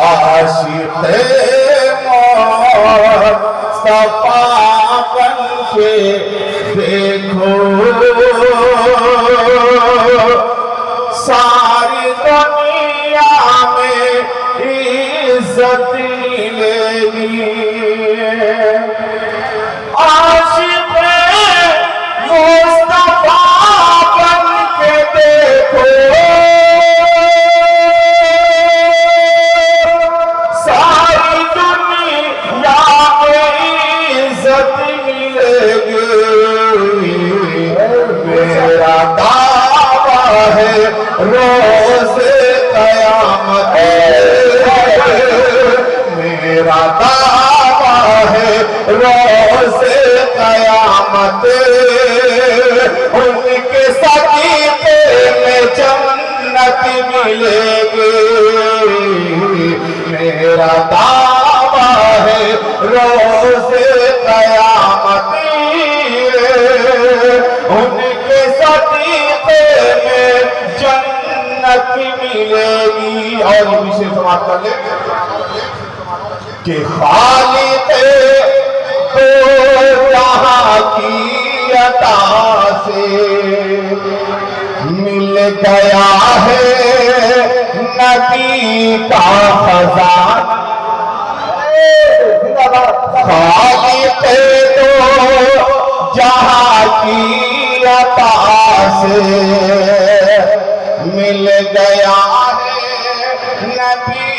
عاشق مصطفیٰ بن کے دیکھو ساری دنیا میں عزت ملے گی عاشق مصطفیٰ بن کے دیکھو ساری دنیا میں عزت ملے گی میرا دعویٰ ہے روز قیامت میرا دعویٰ ہے روز قیامت ان کے صدیقے میں جنت ملے گی میرا دعویٰ ہے روز قیامت ان کے صدیقے میں جنت ملے گی اور یہ بھی سماعت کر لیں کہ خالق تو جہاں کی عطا سے مل گیا ہے نبی کا خزانہ خالق تو جہاں کی عطا سے مل گیا ہے نبی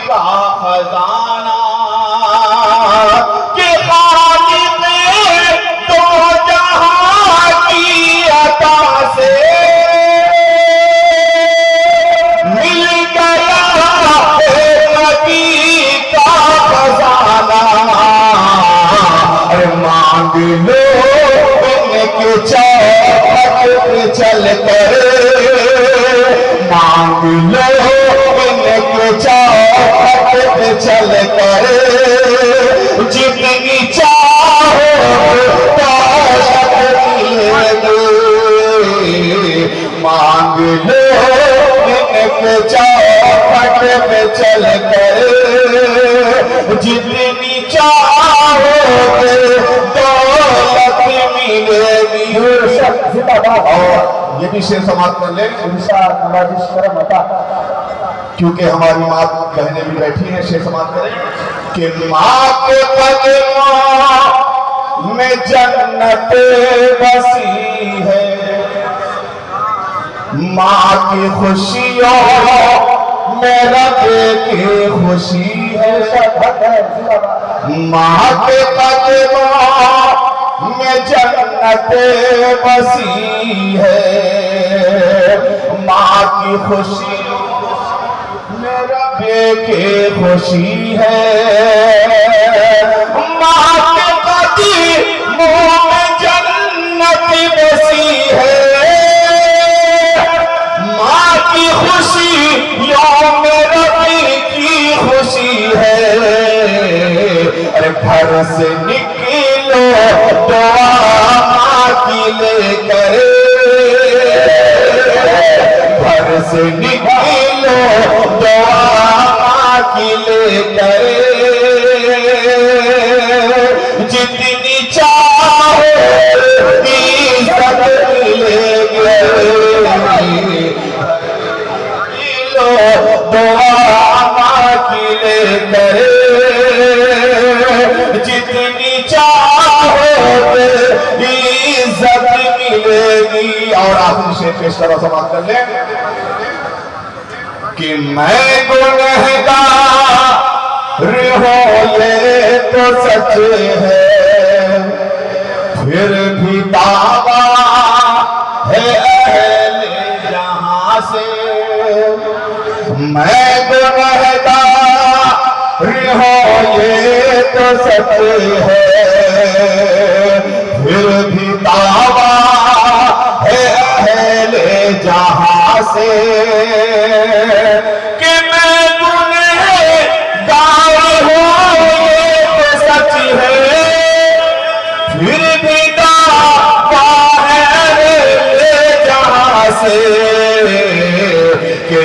کا خزانہ کہ خالق تو جہاں کی عطا سے مل گیا ہے نبی کا خزانہ مانگ لو ان کے چوکھٹ پہ چل کر مانگ لو ان کے چوکھٹ پہ چل کر جتنی چاہو دولت ملے گی مانگ لو ان کے چوکھٹ پہ چل کر جتنی چاہو دولت ملے گی اور یہ بھی شعر سماعت کر لیں کیونکہ ہماری ماں بہنیں بھی بیٹھی ہیں شعر سماعت کریں کہ ماں کے قدموں میں جنت بسی ہے ماں کی خوشیوں میں رب کی خوشی ہے ماں کے قدموں میں جنت بسی ہے ماں کی خوشی میرا بے کی خوشی ہے ماں کے قدموں میں جنت بسی ہے ماں کی خوشی یوم ربی کی خوشی ہے گھر سے نکلو دعا ماں کی لے کر گھر سے نکلو دعا ماں کی لے کر جتنی چاہو عزت ملے گی دعا ماں کی لے کر جتنی چاہو عزت ملے گی اور آخری شعر پیش کرو سماعت کر لیں کہ میں گنہگار ہوں یہ تو سچ ہے پھر بھی دعویٰ ہے اہل جہاں سے میں گنہگار ہوں یہ تو سچ ہے پھر بھی دعویٰ ہے اہل جہاں سے کہ میں گنہگار ہوں یہ تو سچ ہے پھر بھی دعویٰ ہے اہل جہاں سے کہ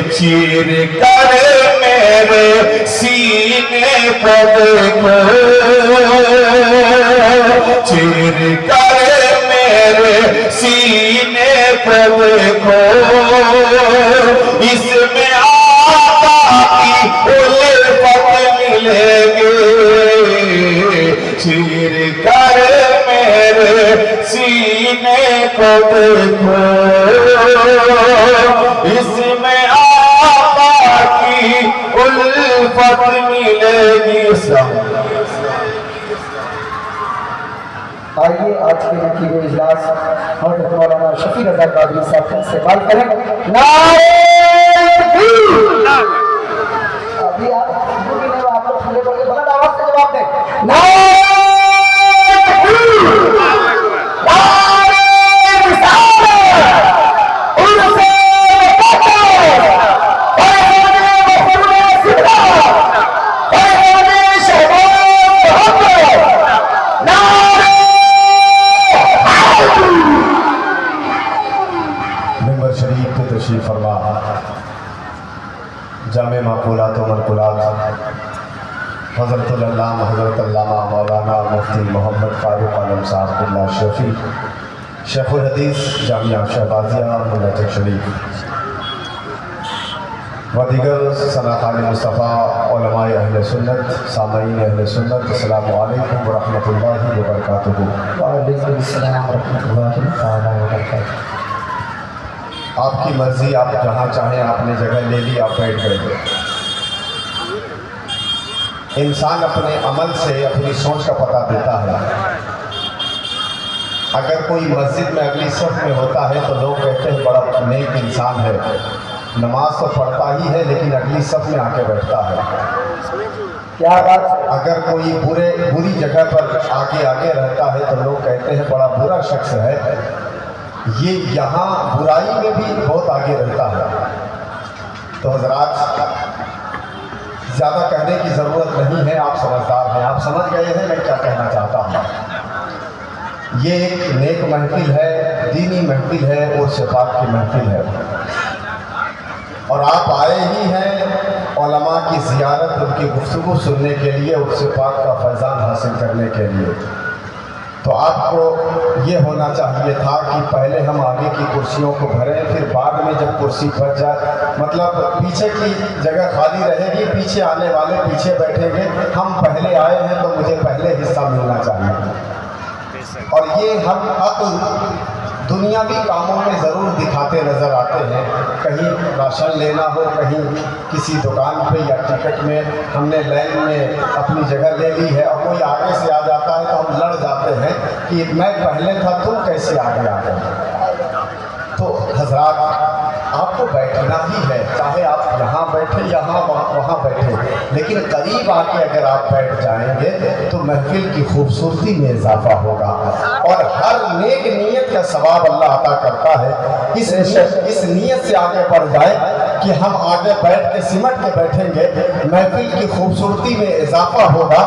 چیر کر میرے سینے کو دیکھو چیر کر میرے سینے کو دیکھو اس میں آقا کی الفت ملے گی چیر کر میرے سینے کو دیکھو اس میں آقا کی الفت ملے گی آئیے آج کے دن کی وہ اجلاس حضرت مولانا شفیع رضا قادری صاحب سے استقبال کریں نعرہ تکبیر ابھی آپ لوگ کھلے پڑ کے بلند آواز سے جواب دیں نعرہ تکبیر نعرہ رسالت عرس مقدس پیغام محمد صدا پیغام شہباز محمد نعرہ ممبر شریف کے تشریف فرما جامع معقولات و منقولات حضرت العلامہ حضرت علامہ مولانا مفتی محمد فاروق عالم صاحب اللہ شفیع شیخ الحدیث جامعہ شہبازیہ منجد شریف و دیگر ثناخان مصطفیٰ علماء اہل سنت سامعین اہل سنت السلام علیکم ورحمۃ اللہ وبرکاتہ وعلیکم السلام ورحمۃ اللہ وبرکاتہ آپ کی مرضی آپ جہاں چاہیں آپ نے جگہ لے لی آپ بیٹھ گئے انسان اپنے عمل سے اپنی سوچ کا پتہ دیتا ہے اگر کوئی مسجد میں اگلی صف میں ہوتا ہے تو لوگ کہتے ہیں بڑا نیک انسان ہے نماز تو پڑھتا ہی ہے لیکن اگلی صف میں آ کے بیٹھتا ہے کیا بات اگر کوئی بری جگہ پر آگے رہتا ہے تو لوگ کہتے ہیں بڑا برا شخص ہے یہ یہاں برائی میں بھی بہت آگے رہتا ہے تو حضرات زیادہ کہنے کی ضرورت نہیں ہے آپ سمجھدار ہیں آپ سمجھ گئے ہیں میں کیا کہنا چاہتا ہوں یہ ایک نیک محفل ہے دینی محفل ہے اور شفاعت کی محفل ہے اور آپ آئے ہی ہیں علماء کی زیارت ان کی گفتگو سننے کے لیے اور شفاعت کا فیضان حاصل کرنے کے لیے تو آپ کو یہ ہونا چاہیے تھا کہ پہلے ہم آگے کی کرسیوں کو بھریں پھر بعد میں جب کرسی بھر جائے مطلب پیچھے کی جگہ خالی رہے گی پیچھے آنے والے پیچھے بیٹھیں گے ہم پہلے آئے ہیں تو مجھے پہلے حصہ ملنا چاہیے اور یہ ہم عقل دنیاوی کاموں میں ضرور دکھاتے نظر آتے ہیں کہیں راشن لینا ہو کہیں کسی دکان پہ یا ٹکٹ میں ہم نے لائن میں اپنی جگہ لے لی ہے اور کوئی آگے سے آ جاتا ہے تو ہم لڑ جاتے ہیں کہ میں پہلے تھا تم کیسے آگے آ گئے تو حضرات آپ کو بیٹھنا ہی ہے چاہے آپ یہاں بیٹھے یہاں وہاں بیٹھے لیکن قریب آ کے اگر آپ بیٹھ جائیں گے تو محفل کی خوبصورتی میں اضافہ ہوگا اور ہر نیک نیت کا ثواب اللہ عطا کرتا ہے اس نیت سے آگے بڑھ جائے کہ ہم آگے بیٹھ کے سمٹ کے بیٹھیں گے محفل کی خوبصورتی میں اضافہ ہوگا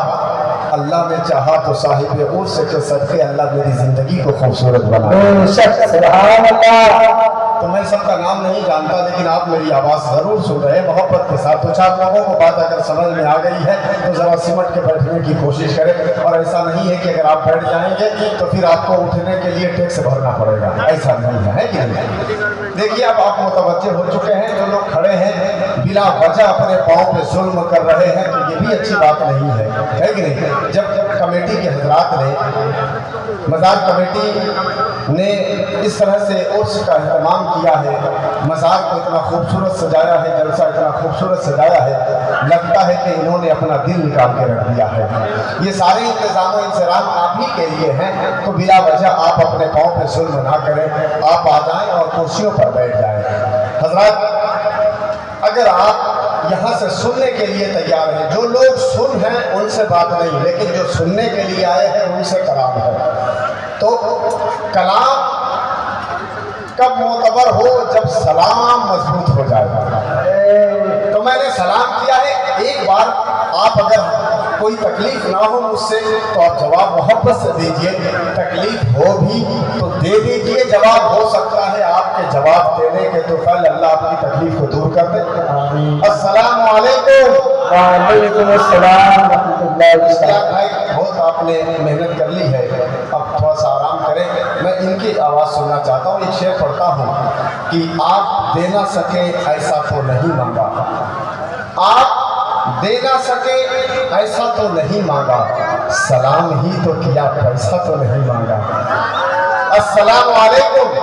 اللہ نے چاہا تو صاحب عرس کے صدقے اللہ میری زندگی کو خوبصورت بنا سبحان اللہ تو میں سب کا نام نہیں جانتا لیکن آپ میری آواز ضرور سن رہے ہیں محبت کے ساتھ کچھ آپ لوگوں کو بات اگر سمجھ میں آ گئی ہے تو ذرا سمٹ کے بیٹھنے کی کوشش کریں اور ایسا نہیں ہے کہ اگر آپ بیٹھ جائیں گے تو پھر آپ کو اٹھنے کے لیے ٹیکس بھرنا پڑے گا ایسا نہیں ہے کہ نہیں دیکھیے اب آپ متوجہ ہو چکے ہیں جو لوگ کھڑے ہیں بلا وجہ اپنے پاؤں پہ ظلم کر رہے ہیں تو یہ بھی اچھی بات نہیں ہے کہ نہیں جب کمیٹی کے حضرات نے مزار کمیٹی نے اس طرح سے عرس کا اہتمام کیا ہے مزار کو اتنا خوبصورت سجایا ہے جلسہ اتنا خوبصورت سجایا ہے لگتا ہے کہ انہوں نے اپنا دل نکال کے رکھ دیا ہے یہ سارے انتظام و انتظام آپ ہی کے لیے ہیں تو بلا وجہ آپ اپنے پاؤں پہ ظلم نہ کریں آپ آ جائیں اور کرسیوں پر بیٹھ جائیں حضرات اگر آپ یہاں سے سننے کے لیے تیار ہیں جو لوگ سن ہیں ان سے بات نہیں لیکن جو سننے کے لیے آئے ہیں ان سے کلام ہے تو کلام کب معتبر ہو جب سلام مضبوط ہو جائے تو میں نے سلام کیا ہے ایک بار آپ اگر کوئی کوئی تکلیف نہ ہو مجھ سے تو آپ جواب محبت سے دیجئے، تکلیف ہو بھی تو دے دیجئے، جواب ہو سکتا ہے آپ کے جواب دینے کے تو پھل اللہ آپ کی تکلیف کو دور کر دے۔ السلام علیکم۔ وعلیکم السلام ورحمۃ اللہ وبرکاتہ۔ بھائی بہت آپ نے محنت کر لی ہے، اب تھوڑا سا آرام کریں، میں ان کی آواز سننا چاہتا ہوں۔ ایک شعر پڑھتا ہوں کہ آپ دے نہ سکے ایسا تو نہیں مانگا، آپ دے نہ سکے ایسا تو نہیں مانگا، سلام ہی تو کیا پیسہ تو نہیں مانگا۔ السلام علیکم۔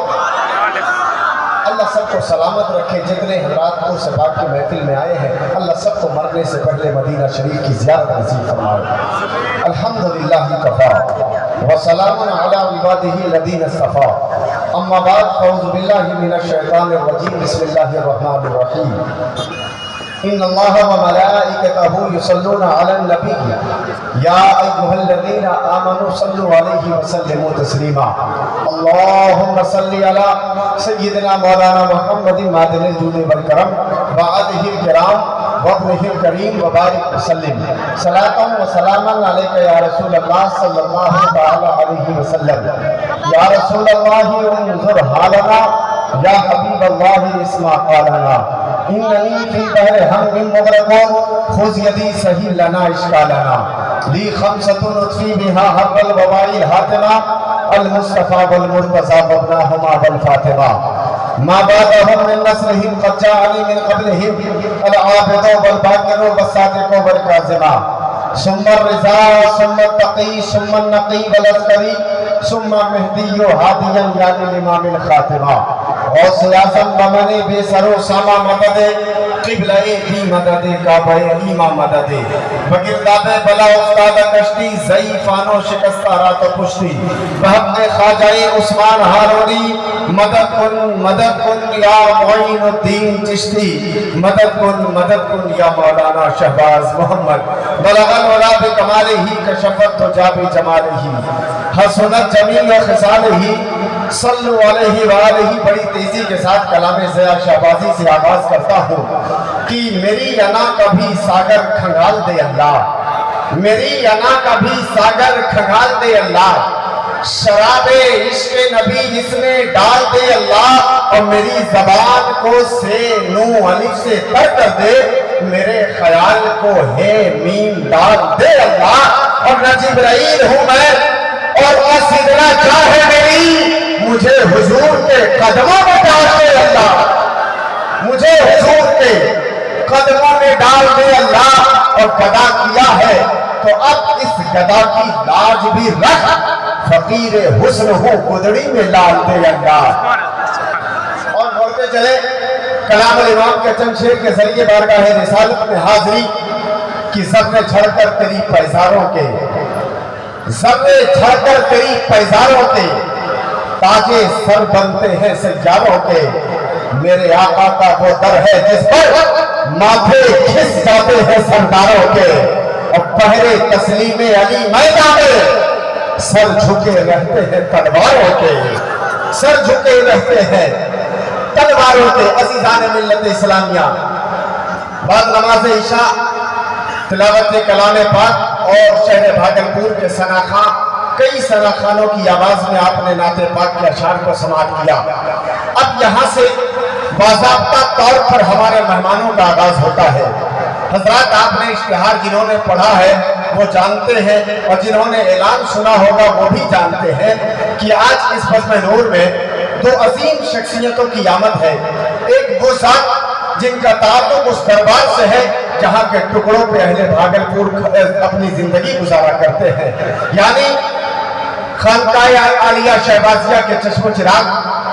اللہ سب کو سلامت رکھے، جتنے حضرات کو سباق کی محفل میں آئے ہیں اللہ سب کو مرنے سے پہلے مدینہ شریف کی زیارت نصیب فرمائے۔ الحمدللہ کفا وسلام علی عبادہ الذین اصطفیٰ، اما بعد اعوذ باللہ من الشیطان الرجیم، بسم اللہ الرحمن الرحیم۔ ان اللہ وملائکتہ یصلون علی النبی یا ایھا الذین آمنوا صلوا علیہ وسلموا تسلیما۔ اللہم صلی علی سیدنا مولانا محمد معدن الجود والکرم وآلہ الکرام وابنہ الکریم وبارک وسلم، صلاۃ و سلاما علیک یا رسول اللہ صلی اللہ تعالی علیہ وسلم۔ یا رسول اللہ انظر حالنا، یا حبیب اللہ اسمع قالنا، اننی فی بحر ہم مغرق خذ یدی سہی لنا اشکالنا، لی خمسۃ نطفی بہا حب الوبائی الحاتمہ، المصطفیٰ والمرتضیٰ وابناہما والفاطمہ، ما بعدهم من نسلهم قد جاءني من قبلهم العابد والباقر والصادق والكاظم، ثم الرضا ثم التقی ثم النقی والعسکری ثم مہدی ہادیا یعنی الامام الخاتمہ، غوث اعظم بمن بے سر و ساما مدد، قبلہ بھی مدد، کعبہ ایمہ مدد، بگرداب بلا افتاد کشتی، ضعیفان و شکستہ رات و پشتی، بحق خواجہ عثمان ہارونی، مدد کن یا معین الدین چشتی، مدد کن یا مولانا شہباز محمد، بلغ الولا بکمالہ کشفت تجا بجمالہ، حسنت جمیع خصالہ، صلو علیہ وآلہ۔ بڑی تیزی کے ساتھ کلام ضیاء شہبازی سے آغاز کرتا ہوں کہ میری انا کا بھی ساگر کھنگال دے اللہ، میری انا کا بھی ساگر کھنگال دے اللہ، شراب عشق نبی اس میں ڈال دے اللہ، اور میری زبان کو سے نو الف سے تر کر دے، میرے خیال کو ہے میم ڈال دے اللہ، اور نہ جبرائیل ہوں میں اور نہ سدرہ جاہ ہے میری، مجھے حضور کے قدموں میں ڈال دے اللہ، مجھے حضور کے قدموں میں ڈال دے اللہ، اور گدا کیا ہے تو اب اس گدا کی لاج بھی رکھ، فقیر حسن ہو گدڑی میں ڈال دے اللہ۔ اور بڑھتے چلے کلام الامام کے چند شعر کے ذریعے بارگاہ رسالت میں حاضری کی ذرے جھڑ کر تیری پیزاروں کے، ذرے جھڑ کر تیری پیزاروں کے تاجے سر بنتے ہیں سیاروں کے، میرے آقا کا وہ در ہے جس پر ماتھے کھس جاتے ہیں سرداروں کے، اور پہرے تسلیم علی میدان میں سر جھکے رہتے ہیں تلواروں کے، سر جھکے رہتے ہیں تلواروں کے۔ عزیزان ملت اسلامیہ، بعد نماز عشاء تلاوت کلام پاک اور شہر بھاگلپور کے ثناخواں کئی ثناخوانوں کی آواز میں آپ نے نعت پاک کے اشعار کو سماعت کیا۔ اب یہاں سے باضابطہ طور پر ہمارے مہمانوں کا آغاز ہوتا ہے۔ حضرات آپ نے اشتہار جنہوں نے پڑھا ہے وہ جانتے ہیں، اور جنہوں نے اعلان سنا ہوگا وہ بھی جانتے ہیں کہ آج اس بزم نور میں دو عظیم شخصیتوں کی آمد ہے۔ ایک وہ ذات جن کا تعلق اس دربار سے ہے جہاں کے ٹکڑوں پہ اہل بھاگلپور اپنی زندگی گزارا کرتے ہیں، یعنی خانقاہ عالیہ شہبازیہ کے چشم و چراغ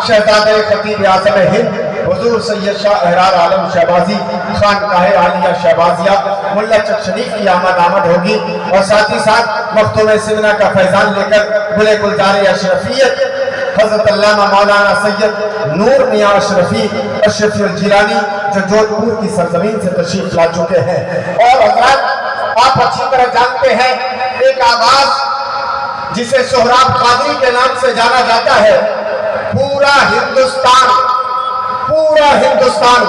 شہزادہ خطیب اعظم ہند حضور سید شاہ احرار عالم شہبازی خانقاہ عالیہ شہبازیہ ملا چک شریف کی آمد ہوگی، اور ساتھ ہی ساتھ مختوم سمنہ کا فیضان لے کر گل گلزار اشرفیت حضرت علامہ مولانا سید نور میاں اشرفی الجیلانی جو جودھپور کی سرزمین سے تشریف لا چکے ہیں۔ اور حضرات آپ اچھی طرح جانتے ہیں ایک آواز جسے سہراب قادری کے نام سے جانا جاتا ہے، پورا ہندوستان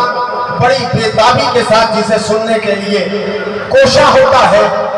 بڑی بےتابی کے ساتھ جسے سننے کے لیے کوشاں ہوتا ہے،